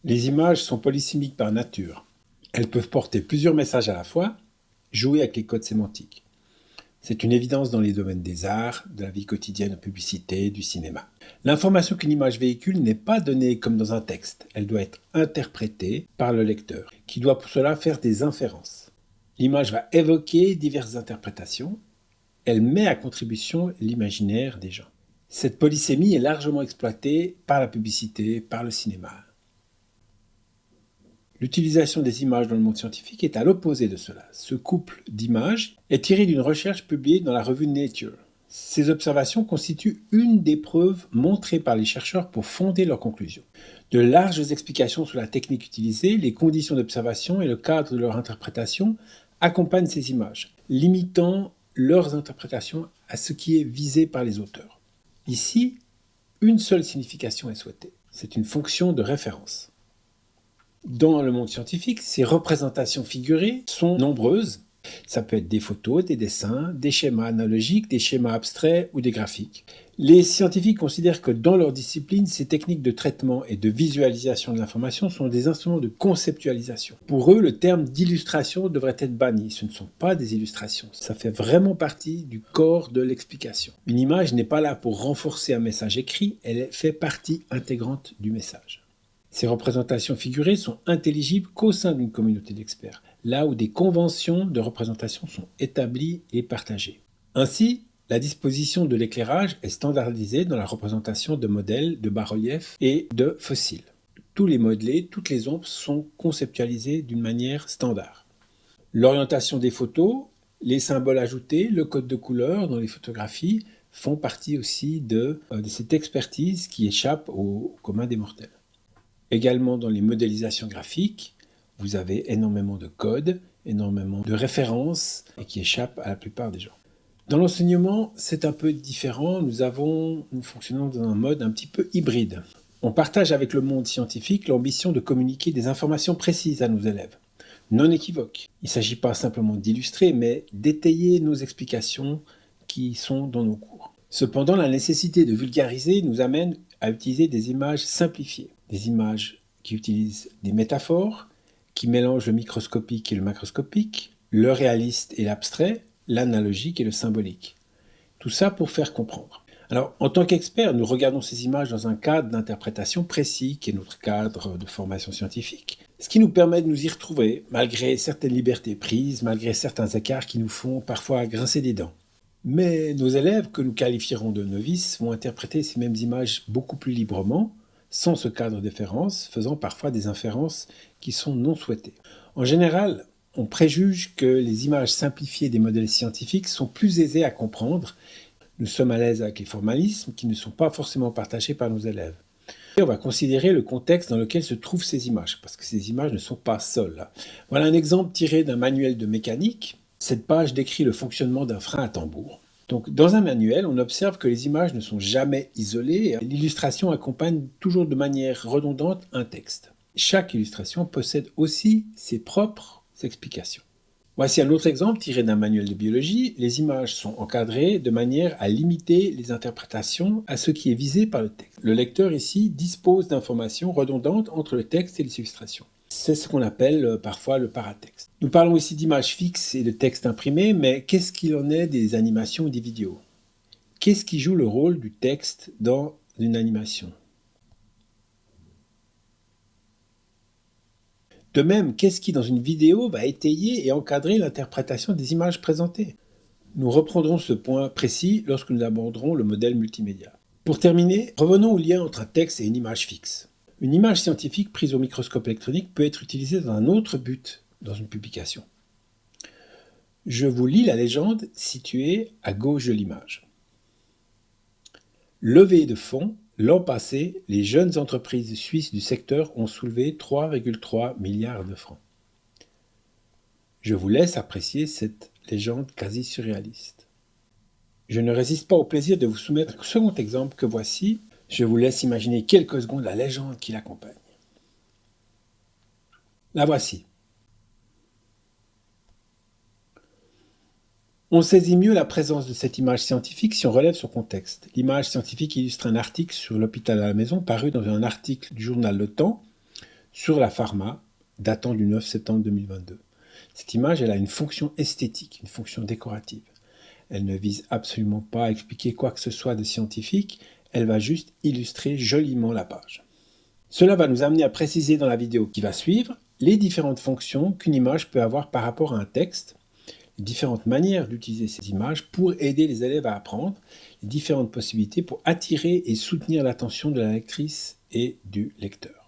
Les images sont polysémiques par nature. Elles peuvent porter plusieurs messages à la fois, jouer avec les codes sémantiques. C'est une évidence dans les domaines des arts, de la vie quotidienne, de la publicité, du cinéma. L'information qu'une image véhicule n'est pas donnée comme dans un texte. Elle doit être interprétée par le lecteur, qui doit pour cela faire des inférences. L'image va évoquer diverses interprétations. Elle met à contribution l'imaginaire des gens. Cette polysémie est largement exploitée par la publicité, par le cinéma. L'utilisation des images dans le monde scientifique est à l'opposé de cela. Ce couple d'images est tiré d'une recherche publiée dans la revue Nature. Ces observations constituent une des preuves montrées par les chercheurs pour fonder leurs conclusions. De larges explications sur la technique utilisée, les conditions d'observation et le cadre de leur interprétation accompagnent ces images, limitant leurs interprétations à ce qui est visé par les auteurs. Ici, une seule signification est souhaitée. C'est une fonction de référence. Dans le monde scientifique, ces représentations figurées sont nombreuses. Ça peut être des photos, des dessins, des schémas analogiques, des schémas abstraits ou des graphiques. Les scientifiques considèrent que dans leur discipline, ces techniques de traitement et de visualisation de l'information sont des instruments de conceptualisation. Pour eux, le terme d'illustration devrait être banni. Ce ne sont pas des illustrations. Ça fait vraiment partie du corps de l'explication. Une image n'est pas là pour renforcer un message écrit, elle fait partie intégrante du message. Ces représentations figurées sont intelligibles qu'au sein d'une communauté d'experts, là où des conventions de représentation sont établies et partagées. Ainsi, la disposition de l'éclairage est standardisée dans la représentation de modèles, de bas-reliefs et de fossiles. Tous les modelés, toutes les ombres sont conceptualisées d'une manière standard. L'orientation des photos, les symboles ajoutés, le code de couleur dans les photographies font partie aussi de cette expertise qui échappe au commun des mortels. Également dans les modélisations graphiques, vous avez énormément de codes, énormément de références et qui échappent à la plupart des gens. Dans l'enseignement, c'est un peu différent. Nous fonctionnons dans un mode un petit peu hybride. On partage avec le monde scientifique l'ambition de communiquer des informations précises à nos élèves, non équivoques. Il ne s'agit pas simplement d'illustrer, mais d'étayer nos explications qui sont dans nos cours. Cependant, la nécessité de vulgariser nous amène à utiliser des images simplifiées. Des images qui utilisent des métaphores, qui mélangent le microscopique et le macroscopique, le réaliste et l'abstrait, l'analogique et le symbolique. Tout ça pour faire comprendre. Alors, en tant qu'experts, nous regardons ces images dans un cadre d'interprétation précis, qui est notre cadre de formation scientifique, ce qui nous permet de nous y retrouver, malgré certaines libertés prises, malgré certains écarts qui nous font parfois grincer des dents. Mais nos élèves, que nous qualifierons de novices, vont interpréter ces mêmes images beaucoup plus librement, sans ce cadre de référence, faisant parfois des inférences qui sont non souhaitées. En général, on préjuge que les images simplifiées des modèles scientifiques sont plus aisées à comprendre. Nous sommes à l'aise avec les formalismes qui ne sont pas forcément partagés par nos élèves. Et on va considérer le contexte dans lequel se trouvent ces images, parce que ces images ne sont pas seules. Voilà un exemple tiré d'un manuel de mécanique. Cette page décrit le fonctionnement d'un frein à tambour. Donc, dans un manuel, on observe que les images ne sont jamais isolées. L'illustration accompagne toujours de manière redondante un texte. Chaque illustration possède aussi ses propres explications. Voici un autre exemple tiré d'un manuel de biologie. Les images sont encadrées de manière à limiter les interprétations à ce qui est visé par le texte. Le lecteur ici dispose d'informations redondantes entre le texte et les illustrations. C'est ce qu'on appelle parfois le paratexte. Nous parlons ici d'images fixes et de textes imprimés, mais qu'est-ce qu'il en est des animations ou des vidéos ? Qu'est-ce qui joue le rôle du texte dans une animation ? De même, qu'est-ce qui dans une vidéo va étayer et encadrer l'interprétation des images présentées ? Nous reprendrons ce point précis lorsque nous aborderons le modèle multimédia. Pour terminer, revenons au lien entre un texte et une image fixe. Une image scientifique prise au microscope électronique peut être utilisée dans un autre but dans une publication. Je vous lis la légende située à gauche de l'image. Levée de fonds, l'an passé, les jeunes entreprises suisses du secteur ont soulevé 3,3 milliards de francs. Je vous laisse apprécier cette légende quasi surréaliste. Je ne résiste pas au plaisir de vous soumettre le second exemple que voici. Je vous laisse imaginer quelques secondes la légende qui l'accompagne. La voici. On saisit mieux la présence de cette image scientifique si on relève son contexte. L'image scientifique illustre un article sur l'hôpital à la maison paru dans un article du journal Le Temps sur la pharma datant du 9 septembre 2022. Cette image, elle a une fonction esthétique, une fonction décorative. Elle ne vise absolument pas à expliquer quoi que ce soit de scientifique, elle va juste illustrer joliment la page. Cela va nous amener à préciser dans la vidéo qui va suivre les différentes fonctions qu'une image peut avoir par rapport à un texte, les différentes manières d'utiliser ces images pour aider les élèves à apprendre, les différentes possibilités pour attirer et soutenir l'attention de la lectrice et du lecteur.